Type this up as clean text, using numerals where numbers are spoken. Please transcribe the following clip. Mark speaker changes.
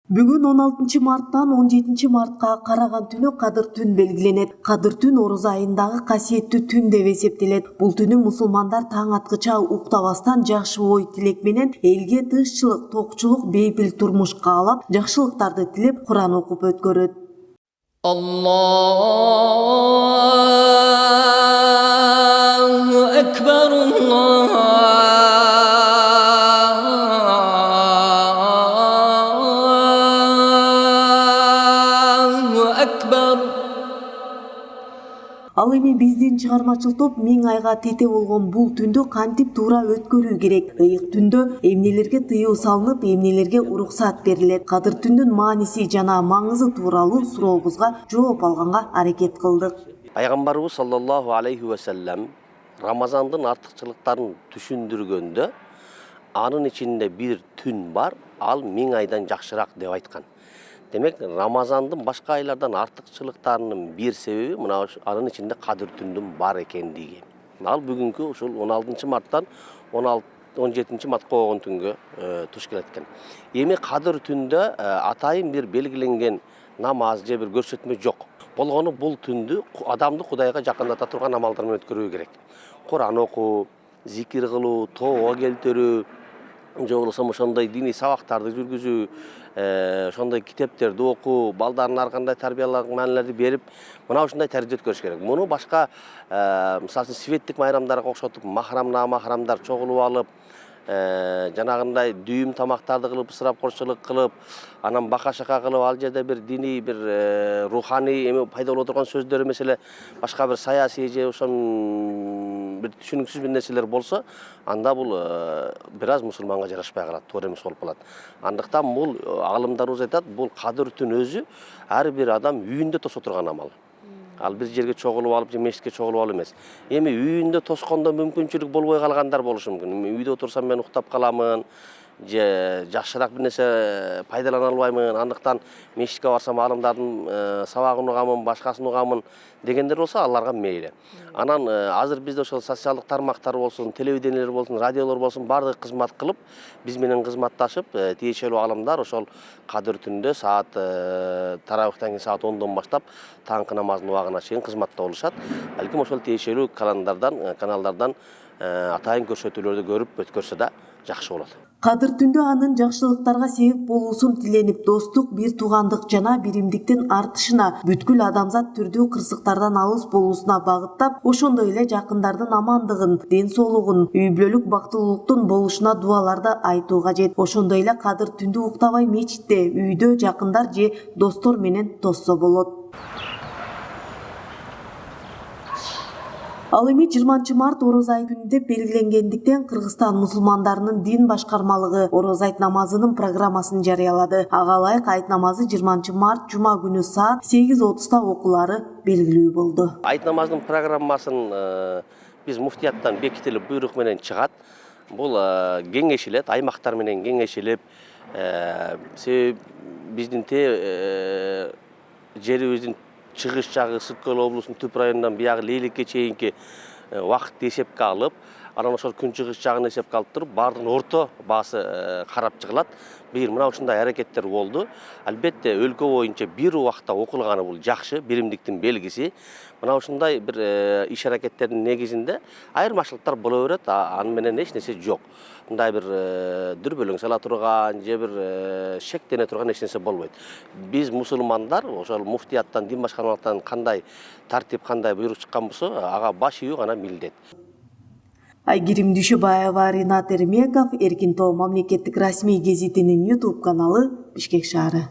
Speaker 1: Бүгүн 16 марттан 17 мартка караган түнү Кадыр түн белгиленет. Кадыр түн Орозо айындагы касиеттүү түн деп эсептелет. Бул түнү мусулмандар таң аткыча уктабастан жакшы ой тилек менен элге тынччылык, токчулук, бейпил турмуш каалап, жакшылыктарды тилеп Куран окуп өткөрөт.
Speaker 2: Allahu Ekber, Allahu Ekber.
Speaker 1: Ал эми биздин чыгармачыл топ 1000 айга тете болгон бул түндү кантип туура өткөрүү керек? Ыйык түндө эмнелерге тыюу салынып, эмнелерге уруксат берилет? Кадыр түндүн мааниси жана маңызы тууралуу сурообузга жооп алганга аракет кылдык.
Speaker 3: Пайгамбарыбыз саллаллаху алейхи ва саллям Рамазандын артыкчылыктарын түшүндүргөндө анын ичинде бир түн бар, ал 1000 айдан жакшыраак деп айткан. Демек, Рамазандын башка айлардан артыкчылыктарынын бир себеби мына анын ичинде Кадыр түндүн бар экендиги. Ал бүгүнкү ушул 16 марттан 17 мартка болгон түнгө туш келет экен. Эми Кадыр түндө атайын бир белгиленген намаз же бир көрсөтмө жок. Болгону бул түндү адамды Кудайга жакындата турган амалдар менен өткөрүү керек. Куран окуу, зикир кылуу, тоого келтирүү, же болбосо ошондой диний сабактарды жүргүзүү, ошондой китептерди окуу, балдарын ар кандай тарбиялык маанилерди берип, мына ушундай тәрбие өткөрүш керек. Муну башка мисалы үчүн светтик майрамдарга окшотуп, махрамдар чогулуп алып, жанагындай дүйүм тамактарды кылып, ысырапкорчулук кылып, анан бака-шака кылып, ал жерде бир диний, бир руханий эме пайда боло турган сөздөр эмес эле башка бир саясий же ошон бир түшүнүксүз бир нерселер болсо, анда бул бир аз мусулманга жарашпай калат, туура эмес болуп калат. Андыктан бул алымдарыбыз айтат, бул Кадыр түн өзү ар бир адам үйүндө тосо турган амал. Ал бир жерге чогулуп алып, же мешитке чогулуп алып эмес. Эми үйүндө тоскондо мүмкүнчүлүк болбой калгандар болушу мүмкүн. Үйдө отурсам мен уктап каламын, же жакшыраак бир нерсе пайдалана албаймын, андыктан мешитке барсам алымдардын сабагын угамын, башкасын угамын дегендер болсо аларга мейли. Анан азыр бизде ошол социалдык тармактар болсун, телевидениелер болсун, радиолор болсун, баардыгы кызмат кылып, биз менен кызматташып, тиешелүү алымдар ошол Кадыр түндө саат таравыхтан кийин саат 10дон баштап таңкы намазынын убагына чейин кызматта болушат. Балким ошол тиешелүү каналдардан атайын көрсөтүүлөрдү көрүп өткөрсө да жакшы болот.
Speaker 1: Кадыр түндө анын жакшылыктарга себеп болуусун тиленип, достук, бир туугандык жана биримдиктин артышына, бүткүл адамзат түрдүү кырсыктардан алыс болуусуна багыттап, ошондой эле жакындардын амандыгын, ден соолугун, үй бүлөлүк бактылуулуктун болушуна дуаларды айтуу кажет. Ошондой эле Кадыр түндү уктабай мечитте, үйдө жакындар же достор менен тосса болот. Ал эми 20 март Орозо айы күнү деп белгиленгендиктен Кыргызстан мусулмандарынын дин башкармалыгы Орозо айт намазынын программасын жарыялады. Ага ылайык айт намазы 20 март жума күнү саат 8:30 окулары белгилүү болду.
Speaker 3: Айт намазынын программасын биз муфтияттан бекитилип буйрук менен чыгат. Бул кеңешилет, аймактар менен кеңешилип, себеби биздин жерибиздин чыгыш жагы Ысык-Көл облусунун түп районунан биягы Лейликке чейинки убакытты эсепке алып, анан ошол күнчыгыш жагын эсепке алып туруп, баардыгын орто баасы карап чыгылат. Бир мына ушундай аракеттер болду. Албетте өлкө боюнча бир убакта окулганы бул жакшы, биримдиктин белгиси. Мына ушундай бир иш аракеттердин негизинде айырмачылыктар боло берет, аны менен эч нерсе жок. Мындай бир дүрбөлөң сала турган же бир шектене турган эч нерсе болбойт. Биз мусулмандар ошол муфтияттан, дин башкармалыктан кандай тартип, кандай буйрук чыккан болсо, ага баш ийүү гана милдет.
Speaker 1: Айгерим Дүйшөбаева, Ринат Эрмеков, Эркин Тоо мамлекеттик расмий гезитинин YouTube каналы, Бишкек шаары.